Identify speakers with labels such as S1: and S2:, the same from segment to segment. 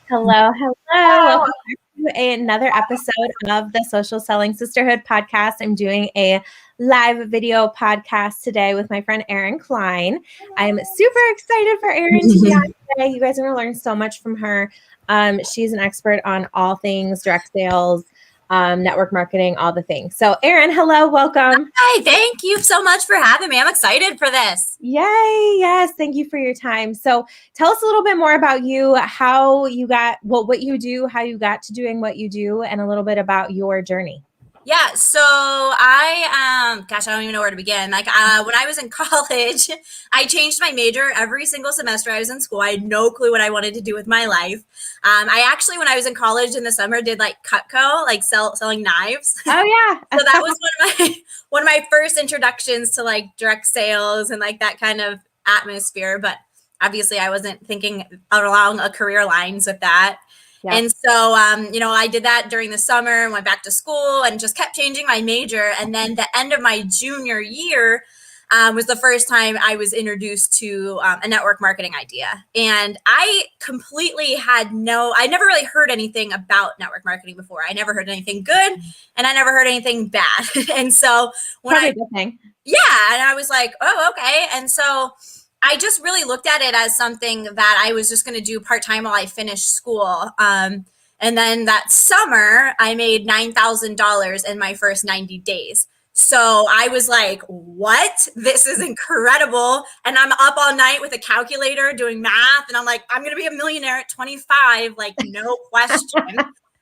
S1: Hello, hello. Welcome back to another episode of the Social Selling Sisterhood podcast. I'm doing a live video podcast today with my friend Erin Klein. I'm super excited for Erin to be on today. You guys are going to learn so much from her. She's an expert on all things direct sales, network marketing, all the things. So Erin, hello, welcome.
S2: Hi, thank you so much for having me. I'm excited for this.
S1: Yay. Yes. Thank you for your time. So tell us a little bit more about you, how you got, what you do, how you got to doing what you do, and a little bit about your journey.
S2: Yeah, so I don't even know where to begin. When I was in college, I changed my major every single semester I was in school. I had no clue what I wanted to do with my life. I actually, when I was in college in the summer, did like Cutco, like selling knives.
S1: Oh yeah.
S2: So that was one of my first introductions to like direct sales and like that kind of atmosphere. But obviously, I wasn't thinking along a career lines with that. Yeah. And so, I did that during the summer and went back to school and just kept changing my major. And then the end of my junior year was the first time I was introduced to a network marketing idea. And I completely I never really heard anything about network marketing before. I never heard anything good and I never heard anything bad. And so when and I was like, oh, okay. And so I just really looked at it as something that I was just going to do part-time while I finished school. And then that summer, I made $9,000 in my first 90 days. So I was like, what? This is incredible. And I'm up all night with a calculator doing math. And I'm like, I'm going to be a millionaire at 25, like no question.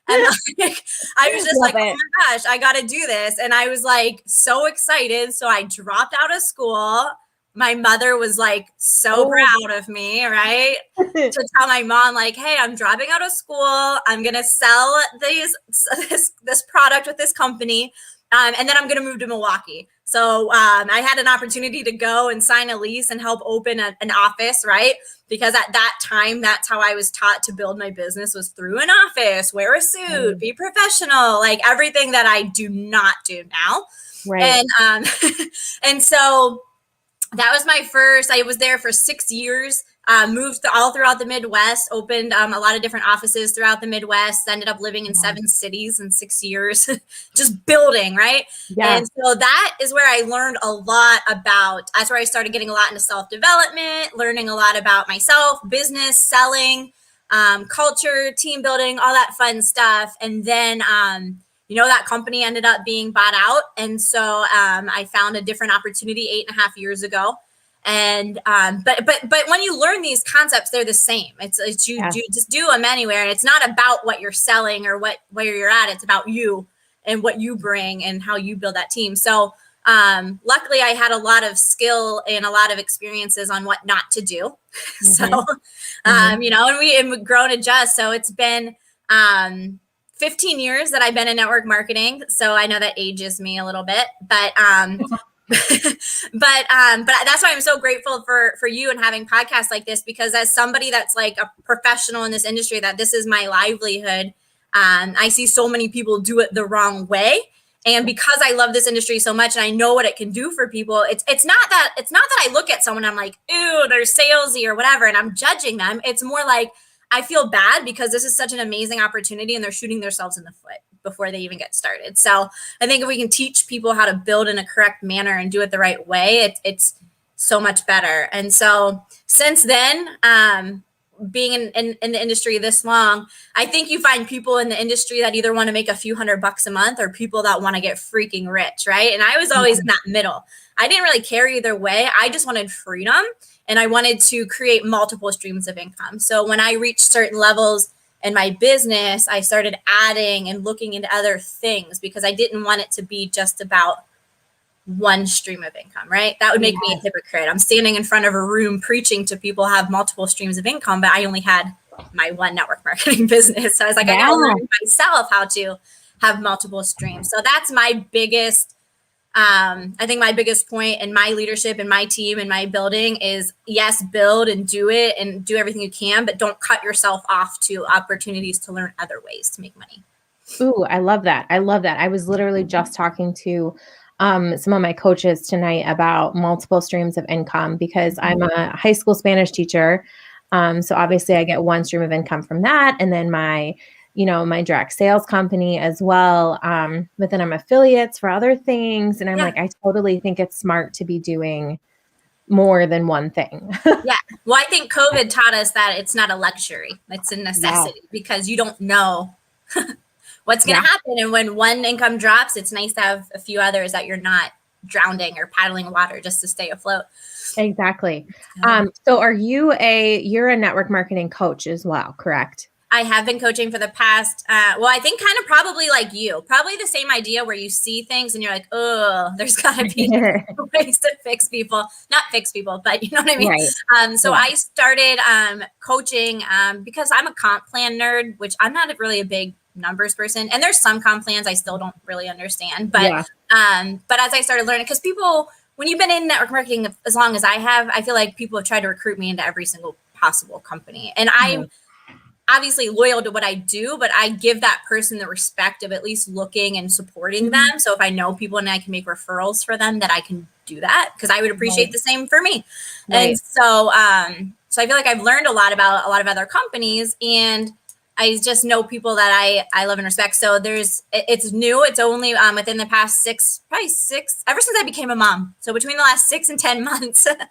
S2: And like, I was just like, oh my gosh, I got to do this. And I was like so excited. So I dropped out of school. My mother was like so proud of me, right? To tell my mom like, hey, I'm dropping out of school. I'm going to sell this product with this company. And then I'm going to move to Milwaukee. So I had an opportunity to go and sign a lease and help open an office, right? Because at that time, that's how I was taught to build my business, was through an office, wear a suit, be professional, like everything that I do not do now. Right. And so that was my first. I was there for 6 years, moved all throughout the Midwest, opened a lot of different offices throughout the Midwest, ended up living in 7 cities in 6 years, just building, right? Yeah. And so that is where I learned a lot that's where I started getting a lot into self-development, learning a lot about myself, business, selling, culture, team building, all that fun stuff. And then, that company ended up being bought out. And so I found a different opportunity 8.5 years ago. And but when you learn these concepts, they're the same. It's you just do them anywhere. And it's not about what you're selling or where you're at. It's about you and what you bring and how you build that team. So luckily I had a lot of skill and a lot of experiences on what not to do. Mm-hmm. So, and we've grown to adjust. So it's been 15 years that I've been in network marketing. So I know that ages me a little bit, but that's why I'm so grateful for you and having podcasts like this, because as somebody that's like a professional in this industry, that this is my livelihood. I see so many people do it the wrong way. And because I love this industry so much and I know what it can do for people, it's not that I look at someone and I'm like, ooh, they're salesy or whatever, and I'm judging them. It's more like, I feel bad because this is such an amazing opportunity and they're shooting themselves in the foot before they even get started. So I think if we can teach people how to build in a correct manner and do it the right way, it's so much better. And so since then, being in the industry this long, I think you find people in the industry that either want to make a few $100 a month or people that want to get freaking rich, right? And I was always in that middle. I didn't really care either way. I just wanted freedom. And I wanted to create multiple streams of income. So when I reached certain levels in my business, I started adding and looking into other things because I didn't want it to be just about one stream of income, right? That would make me a hypocrite. I'm standing in front of a room preaching to people have multiple streams of income, but I only had my one network marketing business. So I was like, I got to learn myself how to have multiple streams. So that's my biggest I think my biggest point in my leadership and my team and my building is, yes, build and do it and do everything you can, but don't cut yourself off to opportunities to learn other ways to make money.
S1: Ooh, I love that. I was literally just talking to some of my coaches tonight about multiple streams of income because I'm a high school Spanish teacher. So obviously I get one stream of income from that. And then my direct sales company as well. But then I'm affiliates for other things. And I'm like, I totally think it's smart to be doing more than one thing.
S2: Yeah. Well, I think COVID taught us that it's not a luxury. It's a necessity because you don't know what's going to happen. And when one income drops, it's nice to have a few others that you're not drowning or paddling water just to stay afloat.
S1: Exactly. So you're a network marketing coach as well, correct?
S2: I have been coaching for the past, I think kind of probably like you, probably the same idea where you see things and you're like, oh, there's got to be ways to fix people, not fix people, but you know what I mean? Right. So I started coaching because I'm a comp plan nerd, which I'm not really a big numbers person. And there's some comp plans I still don't really understand. But as I started learning, because people, when you've been in network marketing as long as I have, I feel like people have tried to recruit me into every single possible company. And I'm obviously loyal to what I do, but I give that person the respect of at least looking and supporting them. So if I know people and I can make referrals for them, that I can do that because I would appreciate the same for me. And so I feel like I've learned a lot about a lot of other companies, and I just know people that I love and respect. So it's new. It's only within the past six, ever since I became a mom. So between the last 6 and 10 months that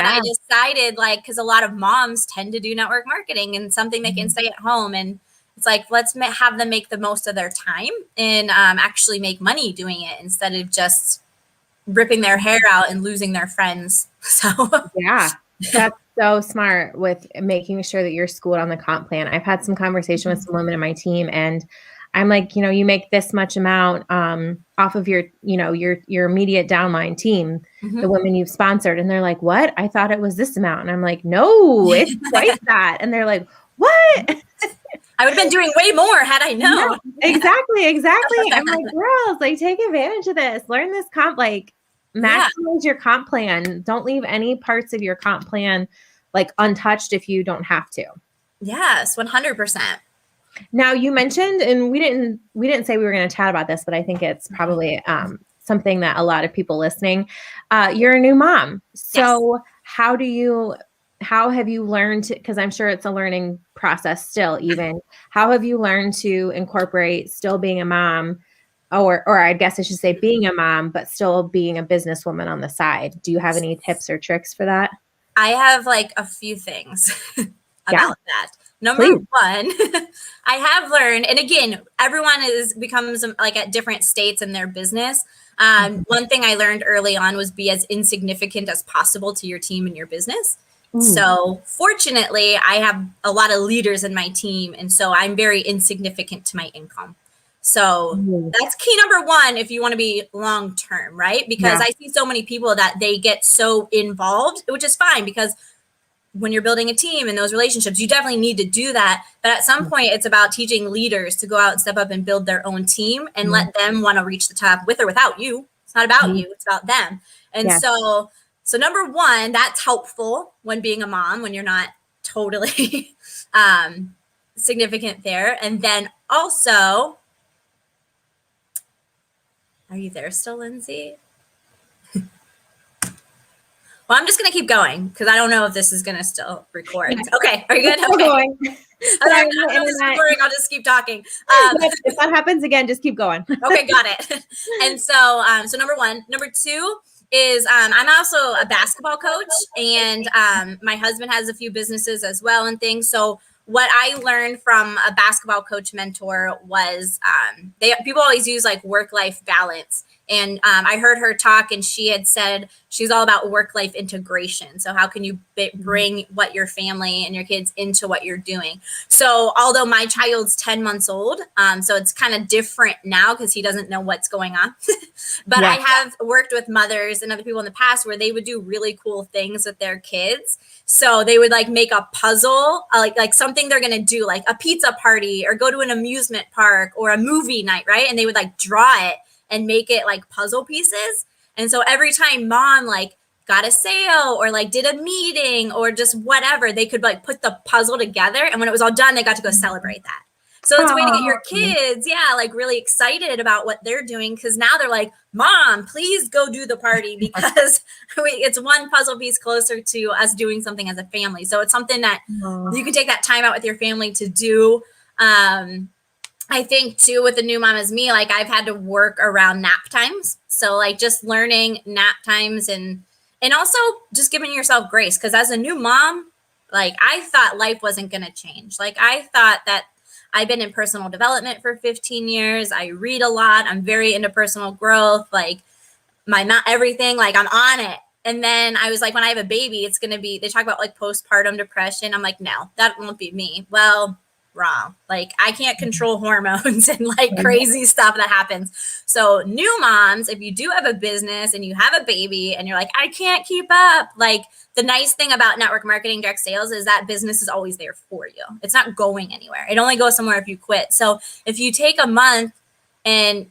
S2: I decided, like, because a lot of moms tend to do network marketing and something they can stay at home. And it's like, let's have them make the most of their time and actually make money doing it instead of just ripping their hair out and losing their friends. So
S1: that's so smart with making sure that you're schooled on the comp plan. I've had some conversation with some women in my team, and I'm like, you make this much amount off of your immediate downline team, the women you've sponsored. And they're like, what? I thought it was this amount. And I'm like, no, it's twice that. And they're like, what?
S2: I would have been doing way more had I known.
S1: Yeah, exactly. I'm like, girls, like, take advantage of this. Learn this comp, like, maximize your comp plan. Don't leave any parts of your comp plan like untouched if you don't have to.
S2: Yes, 100%.
S1: Now you mentioned, and we didn't say we were going to chat about this, but I think it's probably something that a lot of people listening, you're a new mom. So how have you learned to, because I'm sure it's a learning process still, even how have you learned to incorporate still being a mom, or I guess I should say being a mom, but still being a businesswoman on the side? Do you have any tips or tricks for that?
S2: I have like a few things about that. Number one, I have learned, and again, everyone becomes like at different states in their business. One thing I learned early on was be as insignificant as possible to your team and your business. So fortunately, I have a lot of leaders in my team, and so I'm very insignificant to my income. So that's key number one if you want to be long term, right? Because I see so many people that they get so involved, which is fine because when you're building a team and those relationships, you definitely need to do that. But at some point, it's about teaching leaders to go out and step up and build their own team and let them want to reach the top with or without you. It's not about you, it's about them. And so number one, that's helpful when being a mom, when you're not totally significant there. And then also, are you there still, Lindsay? Well, I'm just going to keep going because I don't know if this is going to still record. Okay. Are you good? Okay.
S1: Going.
S2: I don't know if this is recording. I'll just keep talking.
S1: If that happens again, just keep going.
S2: Okay. Got it. And so number one. Number two is I'm also a basketball coach, and my husband has a few businesses as well and things. So what I learned from a basketball coach mentor was people always use like work-life balance. And I heard her talk, and she had said she's all about work-life integration. So how can you bring what your family and your kids into what you're doing? So although my child's 10 months old, so it's kind of different now because he doesn't know what's going on. But I have worked with mothers and other people in the past where they would do really cool things with their kids. So they would like make a puzzle, like something they're going to do, like a pizza party or go to an amusement park or a movie night, right? And they would like draw it and make it like puzzle pieces. And so every time mom like got a sale or like did a meeting or just whatever, they could like put the puzzle together. And when it was all done, they got to go celebrate that. So it's a way to get your kids, like really excited about what they're doing, because now they're like, Mom, please go do the party, because it's one puzzle piece closer to us doing something as a family. So it's something that you can take that time out with your family to do. I think too, with the new mom as me, like I've had to work around nap times. So like just learning nap times and also just giving yourself grace. Because as a new mom, like I thought life wasn't going to change. Like I thought that I've been in personal development for 15 years. I read a lot. I'm very into personal growth, like everything, like I'm on it. And then I was like, when I have a baby, it's going to be, they talk about like postpartum depression. I'm like, no, that won't be me. Well, wrong. Like I can't control hormones and like crazy stuff that happens. So new moms, if you do have a business and you have a baby and you're like, I can't keep up. Like the nice thing about network marketing, direct sales is that business is always there for you. It's not going anywhere. It only goes somewhere if you quit. So if you take a month and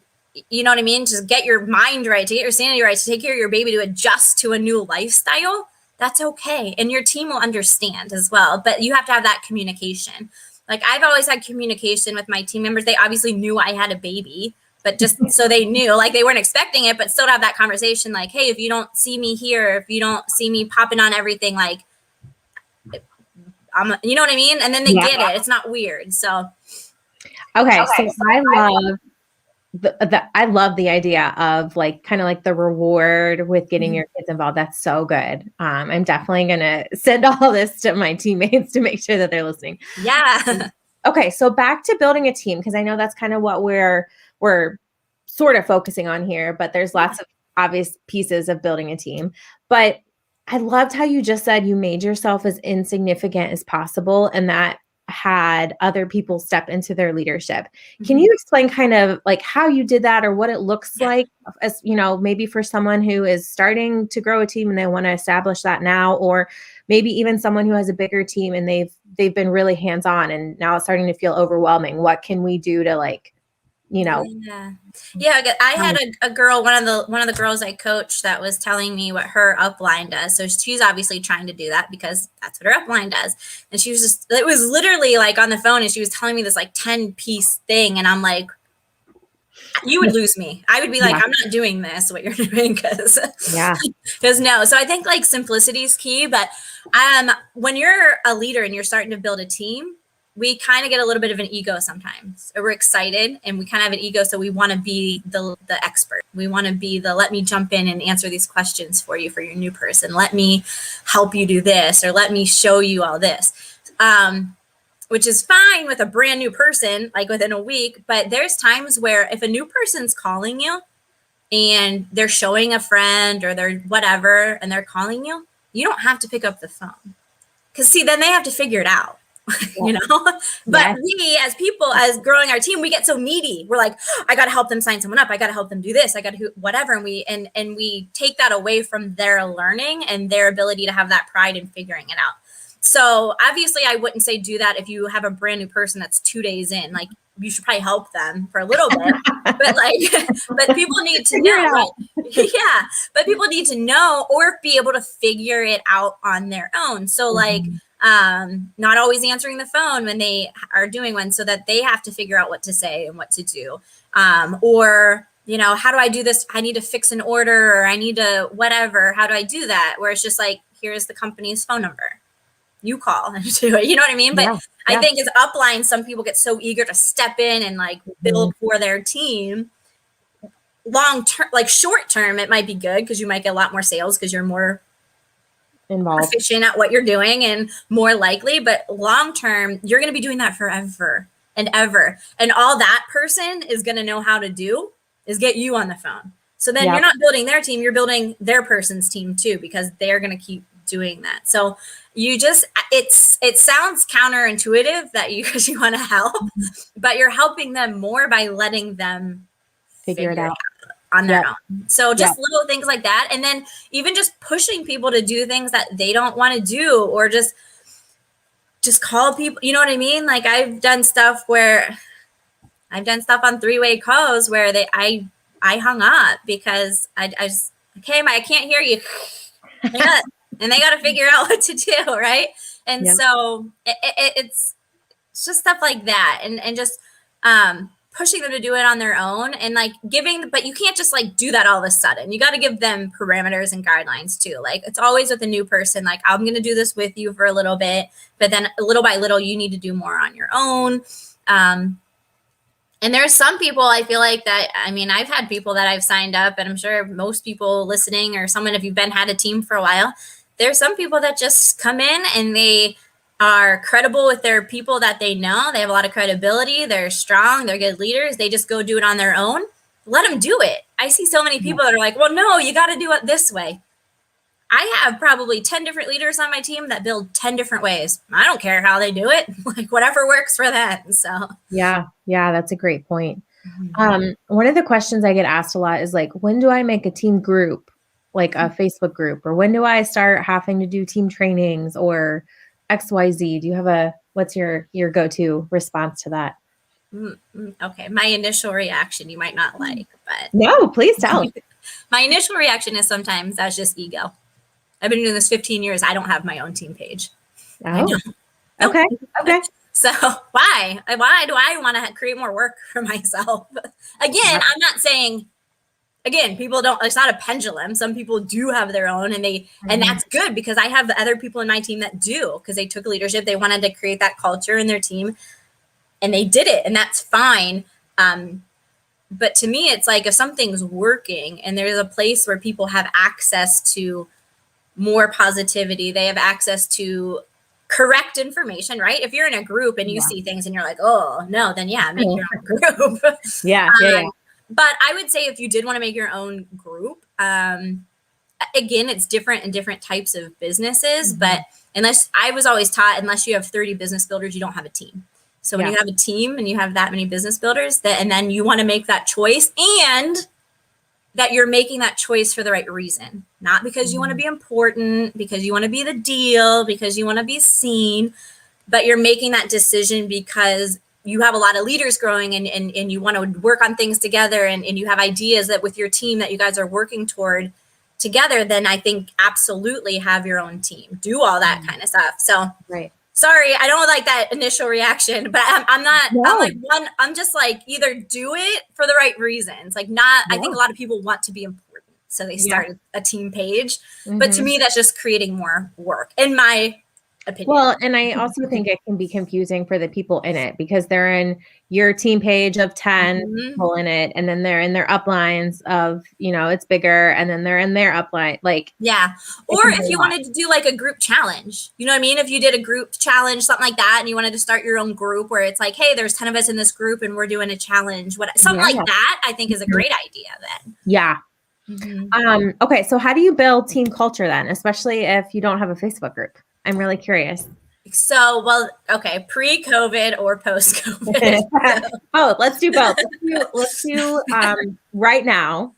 S2: you know what I mean, just get your mind right, to get your sanity right, to take care of your baby, to adjust to a new lifestyle, that's okay. And your team will understand as well. But you have to have that communication. Like I've always had communication with my team members. They obviously knew I had a baby, but just so they knew, like they weren't expecting it, but still to have that conversation. Like, hey, if you don't see me here, if you don't see me popping on everything, like, you know what I mean? And then they get it. It's not weird. So.
S1: Okay. So I love I love the idea of like kind of like the reward with getting your kids involved. That's so good. I'm definitely going to send all this to my teammates to make sure that they're listening.
S2: Yeah.
S1: Okay. So back to building a team, because I know that's kind of what we're sort of focusing on here, but there's lots of obvious pieces of building a team. But I loved how you just said you made yourself as insignificant as possible, and that had other people step into their leadership. Can you explain kind of like how you did that, or what it looks like, as you know, maybe for someone who is starting to grow a team and they want to establish that now, or maybe even someone who has a bigger team and they've been really hands-on and now it's starting to feel overwhelming. What can we do to like, you know?
S2: Yeah. I had a girl, one of the girls I coached, that was telling me what her upline does. So she's obviously trying to do that because that's what her upline does. And she was just, it was literally like on the phone and she was telling me this like 10-piece thing. And I'm like, you would lose me. I would be like, I'm not doing this, what you're doing. Because no. So I think like simplicity is key. But when you're a leader and you're starting to build a team, we kind of get a little bit of an ego sometimes. We're excited and we kind of have an ego. So we want to be the expert. We want to be let me jump in and answer these questions for you, for your new person. Let me help you do this, or let me show you all this, which is fine with a brand new person, like within a week. But there's times where if a new person's calling you and they're showing a friend or they're whatever, and they're calling you, you don't have to pick up the phone. Because see, then they have to figure it out. You know, but we as people, as growing our team, we get so needy. We're like, I got to help them sign someone up. I got to help them do this. I got to do whatever. And we take that away from their learning and their ability to have that pride in figuring it out. So obviously I wouldn't say do that if you have a brand new person that's 2 days in. Like you should probably help them for a little bit, but like, but people need to know, right? But people need to know or be able to figure it out on their own. So like, not always answering the phone when they are doing one, so that they have to figure out what to say and what to do. Or, you know, how do I do this? I need to fix an order, or I need to whatever. How do I do that? Where it's just like, here's the company's phone number. You call and do it. You know what I mean? But I think as upline, some people get so eager to step in and like build for their team. Long term, like short term, it might be good because you might get a lot more sales because you're more involved, efficient at what you're doing and more likely. But long term, you're going to be doing that forever and ever. And all that person is going to know how to do is get you on the phone. So then you're not building their team, you're building their person's team too, because they're going to keep doing that. So you just, it sounds counterintuitive that because you want to help, but you're helping them more by letting them figure it out on their own. So just little things like that. And then even just pushing people to do things that they don't want to do, or just call people, you know what I mean? Like I've done stuff on three-way calls where I hung up because I just, okay, I can't hear you. And they got to figure out what to do. Right. And so it's just stuff like that. And just pushing them to do it on their own and like but you can't just like do that all of a sudden. You got to give them parameters and guidelines too. Like it's always with a new person, like I'm going to do this with you for a little bit, but then little by little, you need to do more on your own. And there's some people I feel like that, I mean, I've had people that I've signed up, and I'm sure most people listening or someone, if you've had a team for a while, there's some people that just come in and they are credible with their people that they know. They have a lot of credibility. They're strong. They're good leaders. They just go do it on their own. Let them do it. I see so many people that are like, well, no, you got to do it this way. I have probably 10 different leaders on my team that build 10 different ways. I don't care how they do it, like whatever works for them. So
S1: yeah, that's a great point. One of the questions I get asked a lot is like, when do I make a team group, like a Facebook group, or when do I start having to do team trainings or XYZ? Do you have what's your go-to response to that?
S2: Okay. My initial reaction, you might not like, but
S1: no, please tell.
S2: My initial reaction is sometimes that's just ego. I've been doing this 15 years. I don't have my own team page.
S1: Oh, okay.
S2: So why do I want to create more work for myself? Again, I'm not saying, people don't, it's not a pendulum. Some people do have their own and that's good because I have the other people in my team that do, because they took leadership. They wanted to create that culture in their team and they did it, and that's fine. But to me, it's like if something's working and there's a place where people have access to more positivity, they have access to correct information, right? If you're in a group and you see things and you're like, oh no, then make your own group.
S1: Yeah.
S2: But I would say if you did want to make your own group, again, it's different in different types of businesses, but I was always taught, unless you have 30 business builders, you don't have a team. So when you have a team and you have that many business builders, and then you want to make that choice, and that you're making that choice for the right reason, not because you want to be important, because you want to be the deal, because you want to be seen, but you're making that decision because you have a lot of leaders growing and you want to work on things together, and you have ideas that with your team that you guys are working toward together, then I think absolutely have your own team, do all that kind of stuff. So sorry, I don't like that initial reaction, but I'm not, I'm just like, either do it for the right reasons. Like I think a lot of people want to be important, so they started a team page, but to me, that's just creating more work, in my opinion.
S1: Well, and I also think it can be confusing for the people in it, because they're in your team page of 10 people in it, and then they're in their uplines of, it's bigger, and then they're in their upline. Like,
S2: or if you wanted to do like a group challenge, you know what I mean? If you did a group challenge, something like that, and you wanted to start your own group where it's like, hey, there's 10 of us in this group and we're doing a challenge, something like that, I think is a great idea then.
S1: Yeah. Okay. So how do you build team culture then, especially if you don't have a Facebook group? I'm really curious.
S2: So, pre-COVID or post-COVID?
S1: Oh, let's do both. Let's do right now,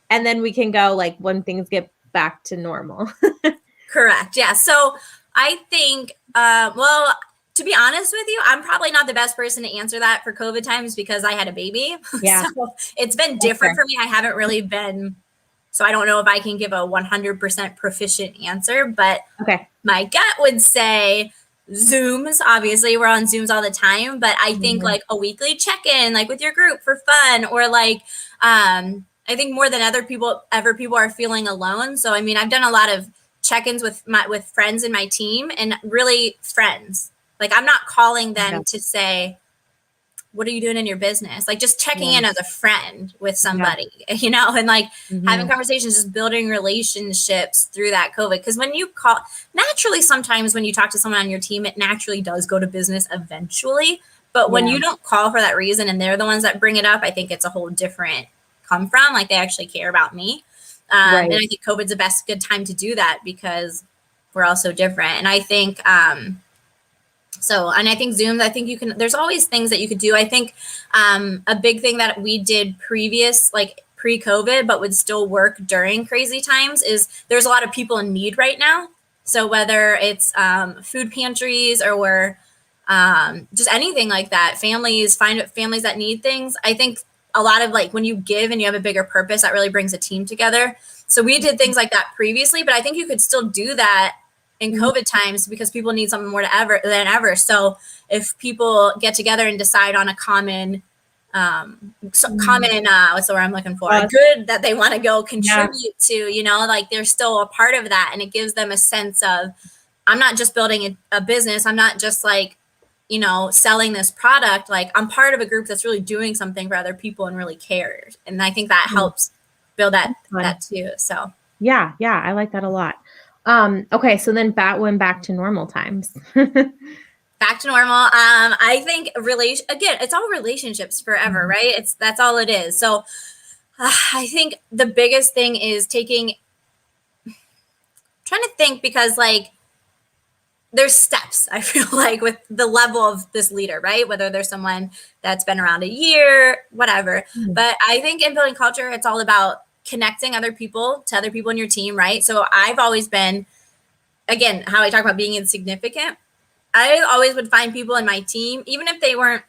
S1: and then we can go like when things get back to normal.
S2: Correct. Yeah. So I think, to be honest with you, I'm probably not the best person to answer that for COVID times because I had a baby.
S1: Yeah.
S2: So it's been different for me. I haven't really been, so I don't know if I can give a 100% proficient answer, but my gut would say Zooms. Obviously, we're on Zooms all the time, but I think like a weekly check-in, like with your group for fun, or like, I think more than people are feeling alone. So, I mean, I've done a lot of check-ins with friends in my team, and really friends. Like, I'm not calling them to say, what are you doing in your business? Like, just checking in as a friend with somebody, and like having conversations, just building relationships through that COVID. Because when you naturally, sometimes when you talk to someone on your team, it naturally does go to business eventually. But when you don't call for that reason and they're the ones that bring it up, I think it's a whole different come from. Like, they actually care about me. And I think COVID's the good time to do that because we're all so different. And I think, and I think Zooms, I think there's always things that you could do. I think a big thing that we did pre-COVID, but would still work during crazy times, is there's a lot of people in need right now. So whether it's food pantries or just anything like that, find families that need things. I think a lot of like when you give and you have a bigger purpose, that really brings a team together. So we did things like that previously, but I think you could still do that in COVID times because people need something more than ever. So if people get together and decide on a common, what's the word I'm looking for? A good that they want to go contribute to, you know, like they're still a part of that. And it gives them a sense of, I'm not just building a business. I'm not just like, you know, selling this product. Like I'm part of a group that's really doing something for other people and really cares. And I think that helps build that too. So
S1: yeah, I like that a lot. Okay, so then back to normal times.
S2: Back to normal. I think again, it's all relationships forever, right? That's all it is. So I think the biggest thing is trying to think, because like there's steps, I feel like, with the level of this leader, right? Whether there's someone that's been around a year, whatever. But I think in building culture, it's all about connecting other people to other people in your team, right? So I've always been, again, how I talk about being insignificant. I always would find people in my team, even if they weren't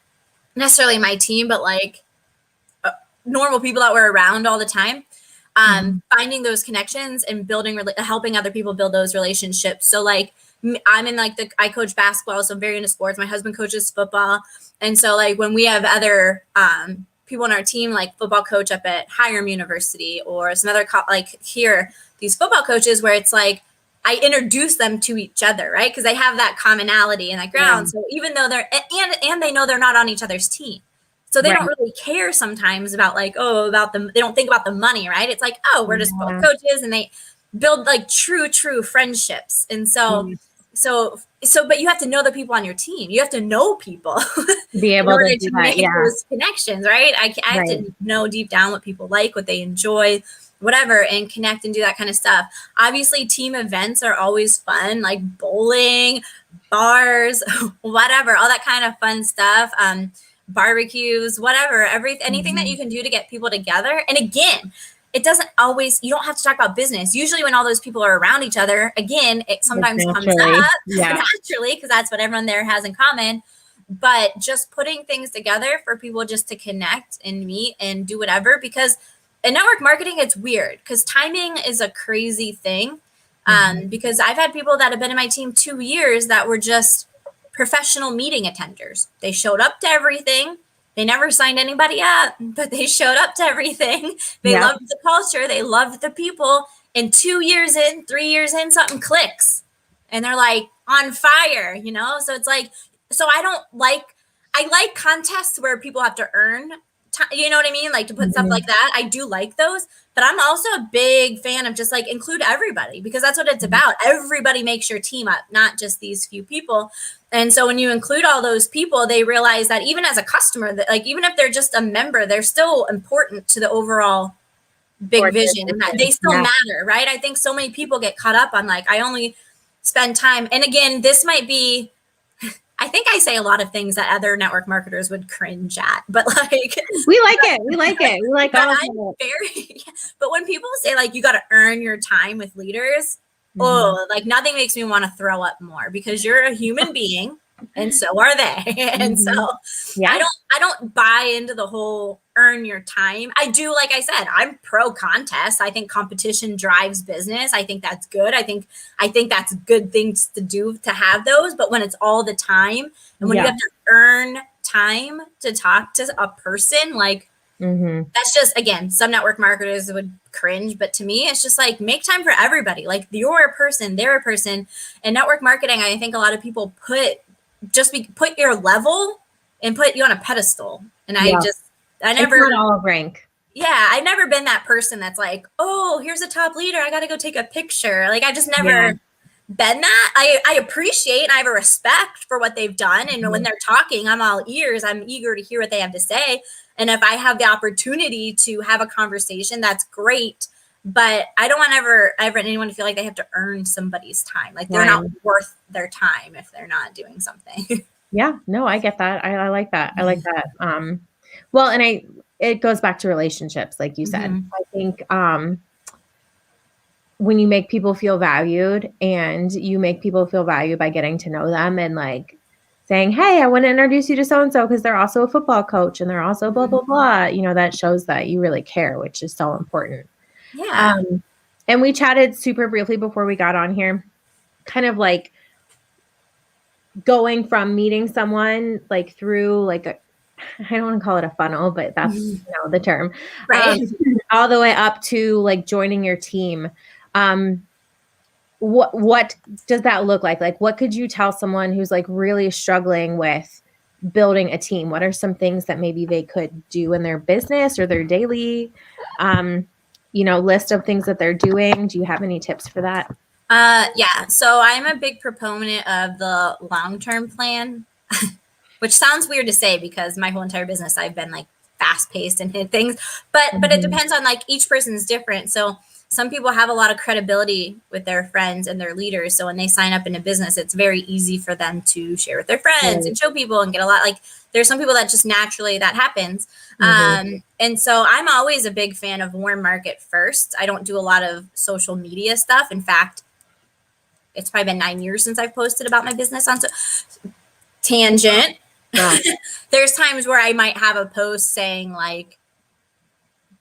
S2: necessarily my team, but like normal people that were around all the time, finding those connections and helping other people build those relationships. So like I'm in like I coach basketball, so I'm very into sports. My husband coaches football. And so like when we have other people on our team, like football coach up at Hiram University or some other like here, these football coaches where it's like, I introduce them to each other, right? Because they have that commonality and that ground. So even though and they know they're not on each other's team. So they don't really care sometimes about like, about them. They don't think about the money, right? It's like, we're just both coaches, and they build like true friendships. And so, but you have to know the people on your team. You have to know people
S1: to be able to
S2: make those connections, right? I have to know deep down what people like, what they enjoy, whatever, and connect and do that kind of stuff. Obviously, team events are always fun, like bowling, bars, whatever, all that kind of fun stuff. Barbecues, whatever, anything that you can do to get people together. And again, you don't have to talk about business. Usually when all those people are around each other, again, it sometimes comes up naturally because that's what everyone there has in common. But just putting things together for people just to connect and meet and do whatever, because in network marketing, it's weird because timing is a crazy thing. Because I've had people that have been in my team 2 years that were just professional meeting attenders. They showed up to everything. They never signed anybody up, but they showed up to everything. They loved the culture. They loved the people. And 2 years in, 3 years in, something clicks. And they're like on fire, you know? So it's like, I like contests where people have to earn, you know what I mean? Like to put stuff like that. I do like those, but I'm also a big fan of just like include everybody, because that's what it's about. Everybody makes your team up, not just these few people. And so when you include all those people, they realize that even as a customer, that like, even if they're just a member, they're still important to the overall big vision, and that they still matter, right? I think so many people get caught up on like, I only spend time. And again, this might be, I think I say a lot of things that other network marketers would cringe at, but like
S1: we like it. We like all of
S2: it. But when people say like you got to earn your time with leaders, like nothing makes me want to throw up more, because you're a human being and so are they. And so I don't buy into the whole earn your time. I do, like I said, I'm pro contest. I think competition drives business. I think that's good. I think that's good things to do, to have those. But when it's all the time, and when you have to earn time to talk to a person, like that's just, again, some network marketers would cringe, but to me, it's just like, make time for everybody. Like you're a person, they're a person. And network marketing, I think a lot of people put your level and put you on a pedestal. And I never,
S1: it's not all rank.
S2: Yeah. I've never been that person that's like, oh, here's a top leader, I got to go take a picture. Like I just never been that. I appreciate and I have a respect for what they've done. And when they're talking, I'm all ears. I'm eager to hear what they have to say. And if I have the opportunity to have a conversation, that's great. But I don't want ever anyone to feel like they have to earn somebody's time. Like they're not worth their time if they're not doing something.
S1: Yeah, no, I get that. I like that. I like that. Well, and it goes back to relationships, like you said. I think when you make people feel valued, and you make people feel valued by getting to know them and like saying, hey, I want to introduce you to so-and-so because they're also a football coach and they're also blah, blah, blah. You know, that shows that you really care, which is so important.
S2: Yeah.
S1: And we chatted super briefly before we got on here. kind of like going from meeting someone like through like I don't want to call it a funnel, but that's the term,
S2: right?
S1: All the way up to like joining your team. What does that look like? Like, what could you tell someone who's like really struggling with building a team? What are some things that maybe they could do in their business or their daily, list of things that they're doing? Do you have any tips for that?
S2: Yeah. So I'm a big proponent of the long-term plan, which sounds weird to say because my whole entire business, I've been like fast paced and hit things, but it depends on like each person's different. So some people have a lot of credibility with their friends and their leaders. So when they sign up in a business, it's very easy for them to share with their friends and show people and get a lot. Like there's some people that just naturally that happens. And so I'm always a big fan of warm market first. I don't do a lot of social media stuff. In fact, it's probably been 9 years since I've posted about my business on tangent. Wow. There's times where I might have a post saying like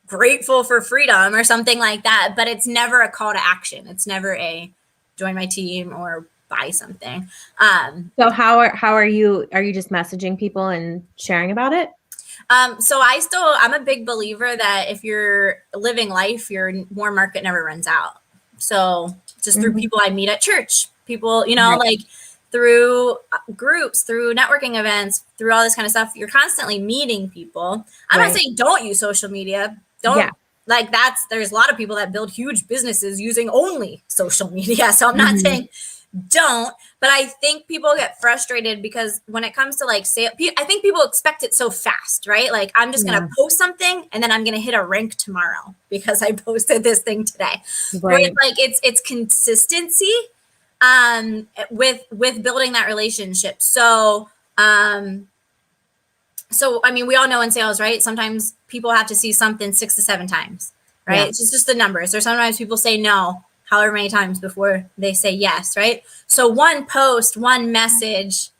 S2: grateful for freedom or something like that, but it's never a call to action. It's never a join my team or buy something.
S1: So how are you just messaging people and sharing about it?
S2: So I'm a big believer that if you're living life, your warm market never runs out. So just through people I meet at church, people, like through groups, through networking events, through all this kind of stuff, you're constantly meeting people. I'm not saying don't use social media. There's a lot of people that build huge businesses using only social media. So I'm not saying don't, but I think people get frustrated because when it comes to like sale, I think people expect it so fast, right? Like I'm just going to post something and then I'm going to hit a rank tomorrow because I posted this thing today. Right. Like it's consistency with building that relationship. So I mean, we all know in sales, right? Sometimes people have to see something 6 to 7 times, right? Yeah. It's just the numbers. Or sometimes people say no however many times before they say yes, right? So one post, one message,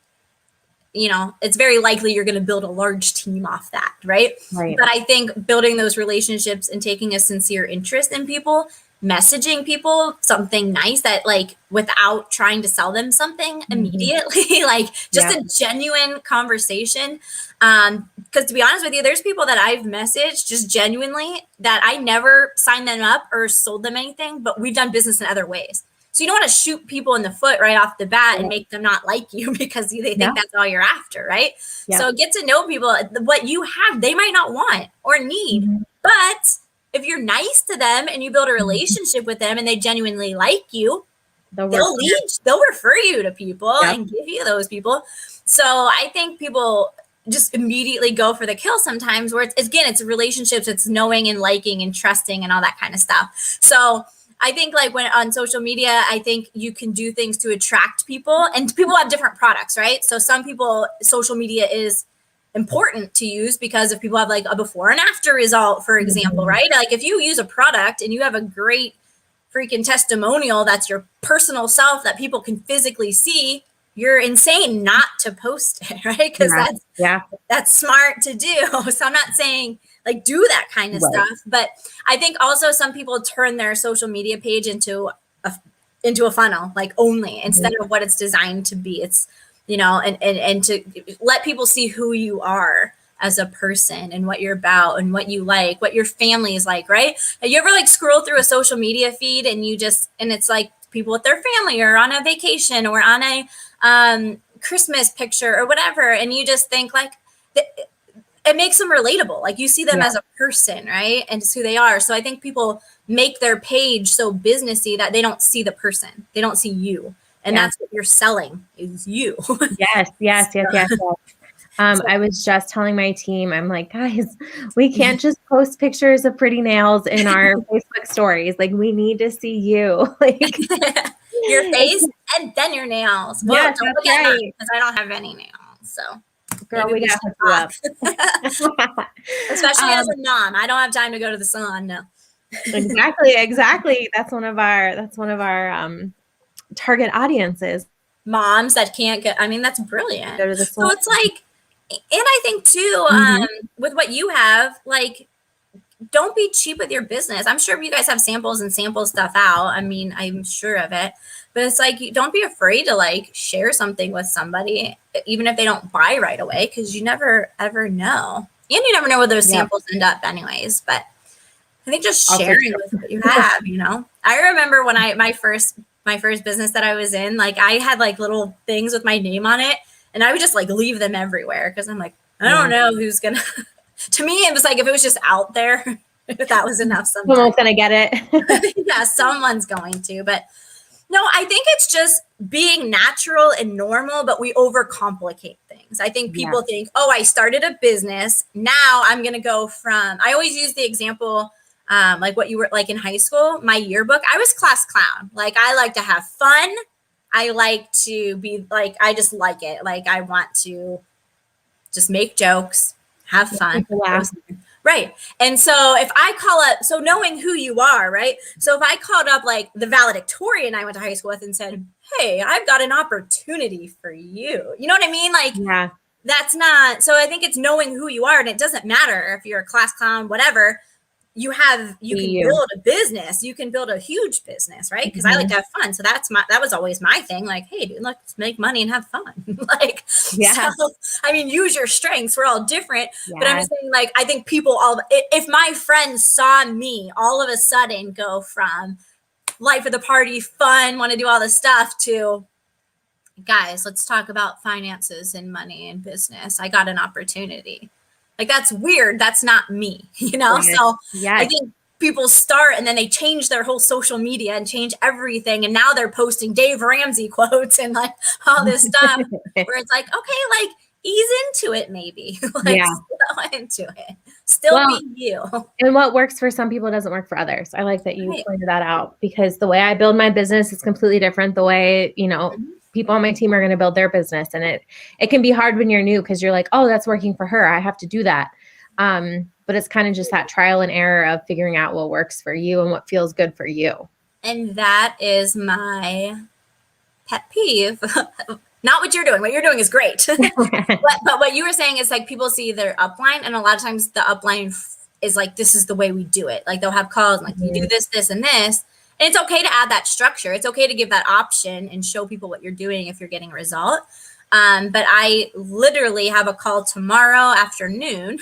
S2: it's very likely you're going to build a large team off that, right? But I think building those relationships and taking a sincere interest in people, messaging people something nice that like without trying to sell them something immediately, like just a genuine conversation. Because to be honest with you, there's people that I've messaged just genuinely that I never signed them up or sold them anything, but we've done business in other ways. So you don't want to shoot people in the foot right off the bat and make them not like you because they think that's all you're after, right? So get to know people. What you have, they might not want or need, but if you're nice to them and you build a relationship with them and they genuinely like you, they'll refer you to people and give you those people. So I think people just immediately go for the kill sometimes where it's relationships, it's knowing and liking and trusting and all that kind of stuff. So I think like when on social media, I think you can do things to attract people and people have different products, right? So some people, social media is important to use because if people have like a before and after result, for example, right? Like if you use a product and you have a great freaking testimonial, that's your personal self that people can physically see, you're insane not to post it, right? Because that's smart to do. So I'm not saying like do that kind of stuff, but I think also some people turn their social media page into a funnel, like only instead of what it's designed to be. It's and to let people see who you are as a person and what you're about and what you like, what your family is like, right? Have you ever like scroll through a social media feed and it's like people with their family or on a vacation or on a Christmas picture or whatever. And you just think like, it makes them relatable. Like you see them as a person, right? And it's who they are. So I think people make their page so businessy that they don't see the person. They don't see you. And that's what you're selling is you.
S1: Yes. I was just telling my team, I'm like, guys, we can't just post pictures of pretty nails in our Facebook stories. Like we need to see you. Like
S2: your face and then your nails. Well, don't look at mine because I don't have any nails. So
S1: girl, we got to hook
S2: up. Especially as a mom. I don't have time to go to the salon. No.
S1: Exactly. That's one of our target audiences.
S2: Moms that can't get, I mean, that's brilliant. So it's like, and I think too, with what you have, like don't be cheap with your business. I'm sure you guys have samples and sample stuff out. I mean, I'm sure of it, but it's like, don't be afraid to like share something with somebody, even if they don't buy right away, because you never ever know. And you never know where those samples end up anyways. But I think just sharing with what you have, you know. I remember when my first business that I was in, like I had like little things with my name on it, and I would just like leave them everywhere because I'm like, I don't know who's gonna. To me, it was like if it was just out there, that was enough.
S1: Someone's gonna get it.
S2: Yeah, someone's going to. But no, I think it's just being natural and normal, but we overcomplicate things. I think people think, oh, I started a business. Now I'm going to go from, I always use the example, like what you were like in high school, my yearbook, I was class clown. Like I like to have fun. I like to be like, I just like it. Like I want to just make jokes, have fun. Right. And so if I call up, so knowing who you are, right? So if I called up like the valedictorian I went to high school with and said, hey, I've got an opportunity for you. You know what I mean? Like, that's not, so I think it's knowing who you are, and it doesn't matter if you're a class clown, whatever. You can build a business. You can build a huge business, right? Because I like to have fun. So that was always my thing. Like, hey, dude, let's make money and have fun. Like, so, I mean, use your strengths. We're all different. But I'm just saying, like, I think people if my friends saw me all of a sudden go from life of the party, fun, want to do all this stuff to, guys, let's talk about finances and money and business. I got an opportunity. Like, that's weird. That's not me, you know? So I think people start and then they change their whole social media and change everything. And now they're posting Dave Ramsey quotes and like all this stuff where it's like, okay, like ease into it maybe. Like slow into it. Still be you.
S1: And what works for some people doesn't work for others. I like that you pointed that out, because the way I build my business is completely different the way, you know, people on my team are going to build their business. And it can be hard when you're new because you're like, oh, that's working for her, I have to do that. But it's kind of just that trial and error of figuring out what works for you and what feels good for you.
S2: And that is my pet peeve. Not what you're doing. What you're doing is great. but what you were saying is like people see their upline, and a lot of times the upline is like, this is the way we do it. Like they'll have calls and like, you do this, this, and this. And it's okay to add that structure. It's okay to give that option and show people what you're doing if you're getting a result. But I literally have a call tomorrow afternoon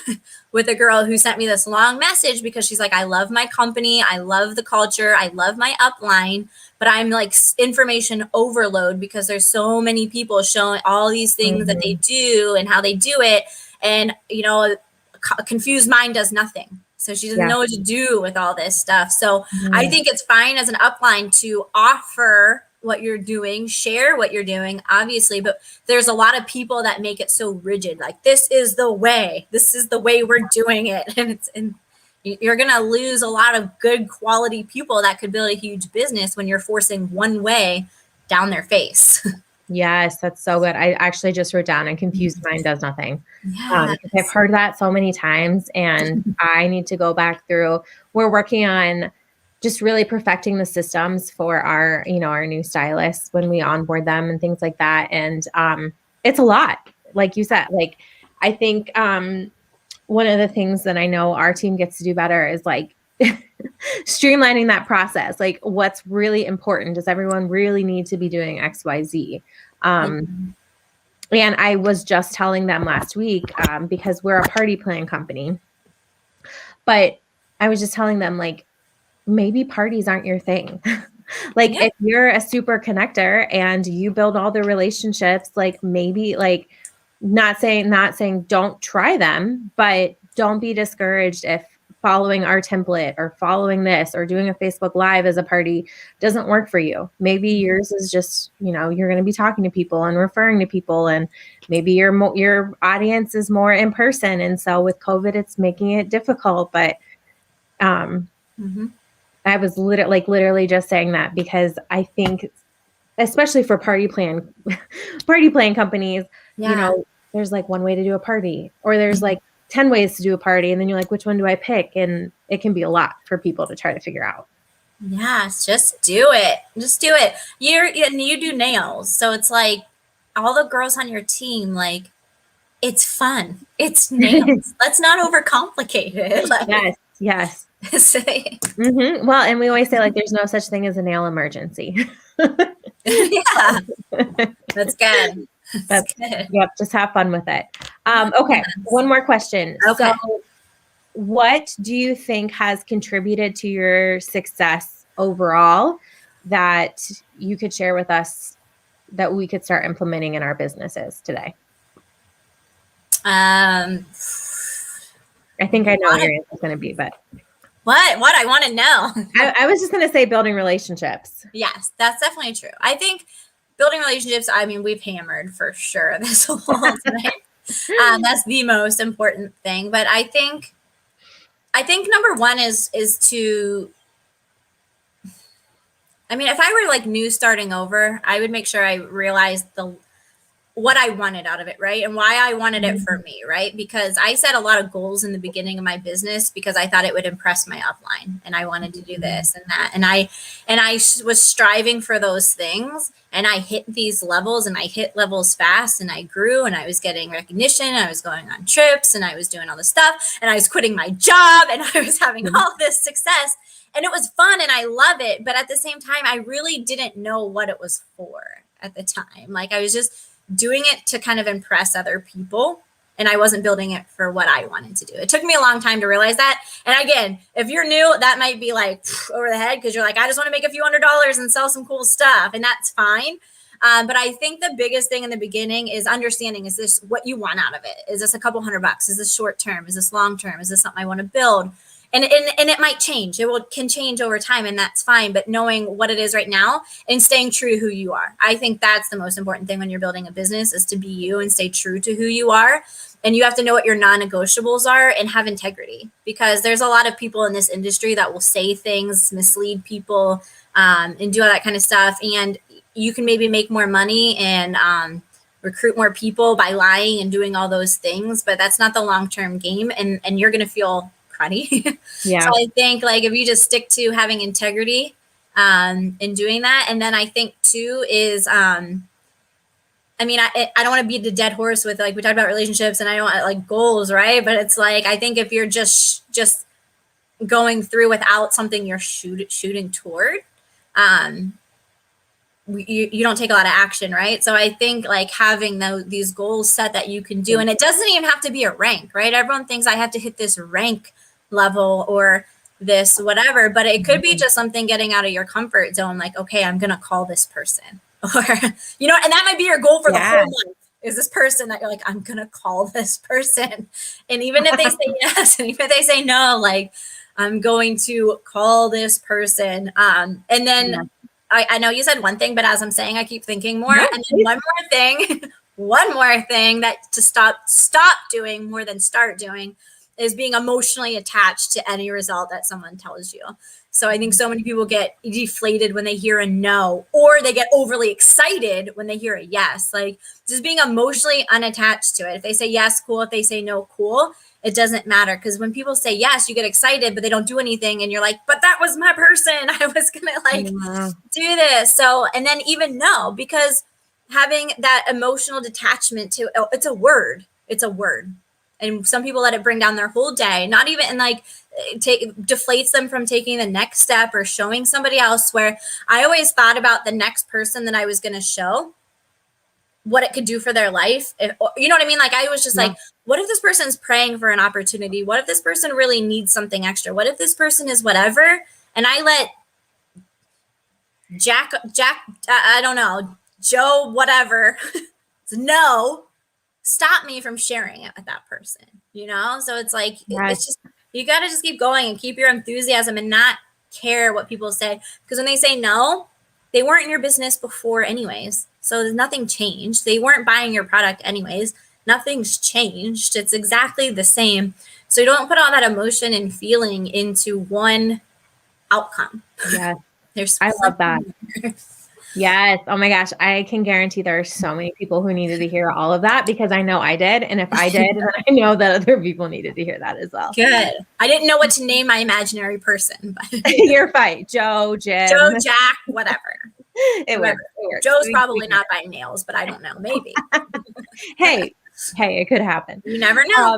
S2: with a girl who sent me this long message because she's like, I love my company. I love the culture. I love my upline, but I'm like information overload because there's so many people showing all these things that they do and how they do it. And, you know, a confused mind does nothing. So she doesn't know what to do with all this stuff. So I think it's fine as an upline to offer what you're doing, share what you're doing, obviously, but there's a lot of people that make it so rigid. Like, this is the way we're doing it. And you're going to lose a lot of good quality people that could build a huge business when you're forcing one way down their face.
S1: Yes, that's so good. I actually just wrote down, a confused mind does nothing. I've heard that so many times, and I need to go back through. We're working on just really perfecting the systems for our, you know, our new stylists when we onboard them and things like that. And it's a lot, like you said. Like, I think one of the things that I know our team gets to do better is like streamlining that process. Like, what's really important? Does everyone really need to be doing X, Y, Z? And I was just telling them last week, because we're a party plan company, but I was just telling them, like, maybe parties aren't your thing. Like, if you're a super connector and you build all the relationships, like, maybe, like, not saying don't try them, but don't be discouraged if following our template or following this or doing a Facebook Live as a party doesn't work for you. Maybe yours is just, you know, you're going to be talking to people and referring to people, and maybe your audience is more in person. And so with COVID, it's making it difficult. But I was literally just saying that because I think, especially for party plan companies, you know, there's like one way to do a party, or there's like 10 ways to do a party. And then you're like, which one do I pick? And it can be a lot for people to try to figure out.
S2: Yes, just do it. Just do it. You do nails. So it's like all the girls on your team, like, it's fun. It's nails. Let's not overcomplicate it. Like,
S1: Yes. Well, and we always say like, there's no such thing as a nail emergency.
S2: Yeah. That's good. That's good.
S1: Yep. Just have fun with it. Okay. One more question.
S2: Okay.
S1: So what do you think has contributed to your success overall that you could share with us that we could start implementing in our businesses today?
S2: I
S1: think I know what your answer is going to be, but
S2: what I want to know.
S1: I was just going to say building relationships.
S2: Yes, that's definitely true. I think building relationships, I mean, we've hammered for sure this whole time. That's the most important thing. But I think number one is to, I mean, if I were like new starting over, I would make sure I realized what I wanted out of it, right? And why I wanted it for me, right? Because I set a lot of goals in the beginning of my business because I thought it would impress my upline, and I wanted to do this and that. And I was striving for those things, and I hit these levels, and I hit levels fast, and I grew, and I was getting recognition. I was going on trips, and I was doing all this stuff, and I was quitting my job, and I was having all this success, and it was fun, and I love it. But at the same time, I really didn't know what it was for at the time. Like, I was just doing it to kind of impress other people, and I wasn't building it for what I wanted to do. It took me a long time to realize that. And again, if you're new, that might be like over the head because you're like, I just want to make a few $100s and sell some cool stuff, and that's fine. But I think the biggest thing in the beginning is understanding, is this what you want out of it? Is this a couple $100? Is this short term? Is this long term? Is this something I want to build? And it might change. Can change over time, and that's fine. But knowing what it is right now and staying true to who you are. I think that's the most important thing when you're building a business, is to be you and stay true to who you are. And you have to know what your non-negotiables are and have integrity, because there's a lot of people in this industry that will say things, mislead people, and do all that kind of stuff. And you can maybe make more money and recruit more people by lying and doing all those things, but that's not the long-term game. And you're going to feel cruddy. Yeah. So I think like if you just stick to having integrity in doing that. And then I think too is, I mean, I don't want to beat the dead horse with, like, we talked about relationships and I don't want like goals, right? But it's like, I think if you're just going through without something you're shooting toward, you don't take a lot of action, right? So I think like having these goals set that you can do, and it doesn't even have to be a rank, right? Everyone thinks I have to hit this rank level or this whatever, but it could be just something getting out of your comfort zone. Like, okay, I'm going to call this person, or, you know, and that might be your goal for the whole month, is this person that you're like, I'm going to call this person. And even if they say yes, and even if they say no, like, I'm going to call this person. And then I know you said one thing, but as I'm saying, I keep thinking more. And then one more thing that to stop doing more than start doing is being emotionally attached to any result that someone tells you. So I think so many people get deflated when they hear a no, or they get overly excited when they hear a yes. Like, just being emotionally unattached to it. If they say yes, cool. If they say no, cool. It doesn't matter, because when people say yes, you get excited, but they don't do anything. And you're like, but that was my person. I was going to like do this. So, and then even no, because having that emotional detachment to, it's a word. And some people let it bring down their whole day, not even, and like deflates them from taking the next step or showing somebody else, where I always thought about the next person that I was going to show, what it could do for their life. You know what I mean? Like, I was just like, what if this person's praying for an opportunity? What if this person really needs something extra? What if this person is whatever? And I let Jack, I don't know, Joe, whatever, no, stop me from sharing it with that person, you know? So it's like, it's just, you got to just keep going and keep your enthusiasm and not care what people say. Because when they say no, they weren't in your business before anyways. So nothing changed. They weren't buying your product anyways. Nothing's changed. It's exactly the same. So you don't put all that emotion and feeling into one outcome.
S1: Yeah. I love that. Yes. Oh my gosh. I can guarantee there are so many people who needed to hear all of that, because I know I did. And if I did, then I know that other people needed to hear that as well.
S2: Good. I didn't know what to name my imaginary person. But
S1: you're fine. Joe, Jim.
S2: Joe, Jack, whatever.
S1: It works.
S2: Joe's probably not buying nails, but I don't know. Maybe.
S1: Hey, it could happen.
S2: You never know.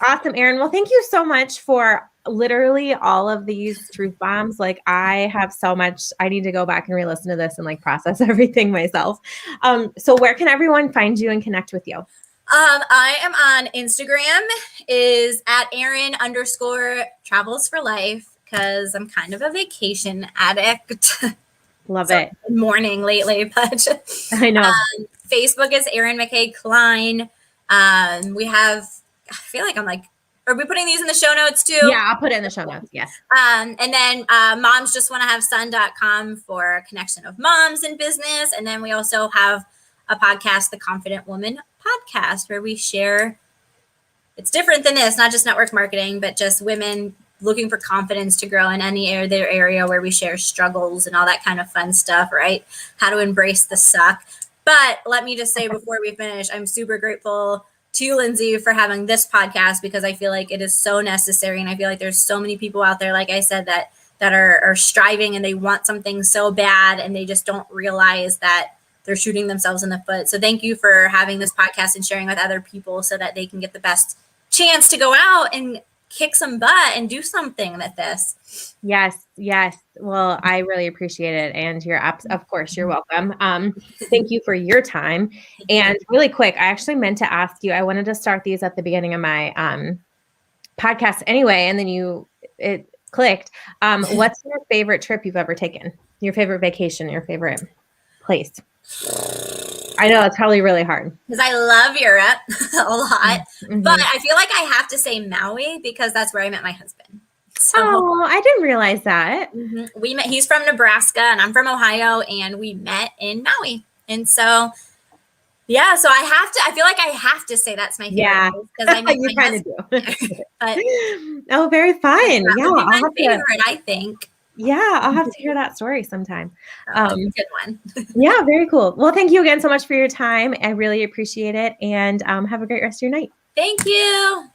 S1: Awesome, Erin. Well, thank you so much for literally all of these truth bombs. Like I have so much, I need to go back and re-listen to this and like process everything myself. So where can everyone find you and connect with you?
S2: I am on Instagram, is at Erin_travels for life, because I'm kind of a vacation addict.
S1: Love it.
S2: Morning lately, but
S1: I know.
S2: Facebook is Erin Klein. We have, I feel like I'm like, are we putting these in the show notes too?
S1: Yeah, I'll put it in the show notes. Yes.
S2: And then momsjustwannahavesun.com for connection of moms in business. And then we also have a podcast, the Confident Woman Podcast, where we share, it's different than this, not just network marketing, but just women looking for confidence to grow in any their area, where we share struggles and all that kind of fun stuff, right? How to embrace the suck. But let me just say before we finish, I'm super grateful to you, Lindsay, for having this podcast, because I feel like it is so necessary. And I feel like there's so many people out there, like I said, that are striving and they want something so bad and they just don't realize that they're shooting themselves in the foot. So thank you for having this podcast and sharing with other people so that they can get the best chance to go out and kick some butt and do something with this.
S1: Yes. Well, I really appreciate it. And of course, you're welcome. Thank you for your time. And really quick, I actually meant to ask you, I wanted to start these at the beginning of my podcast anyway, and then it clicked. What's your favorite trip you've ever taken? Your favorite vacation, your favorite place? I know it's probably really hard.
S2: Because I love Europe a lot, but I feel like I have to say Maui, because that's where I met my husband. So,
S1: I didn't realize that.
S2: We met, he's from Nebraska and I'm from Ohio, and we met in Maui. And so, yeah, so I feel like I have to say that's my favorite.
S1: Yeah,
S2: because I met
S1: you
S2: my
S1: kind of
S2: husband.
S1: do.
S2: But
S1: oh, very fun.
S2: That
S1: Yeah,
S2: would be my favorite, I think.
S1: Yeah, I'll have to hear that story sometime.
S2: Good one.
S1: Yeah, very cool. Well, thank you again so much for your time. I really appreciate it. And have a great rest of your night.
S2: Thank you.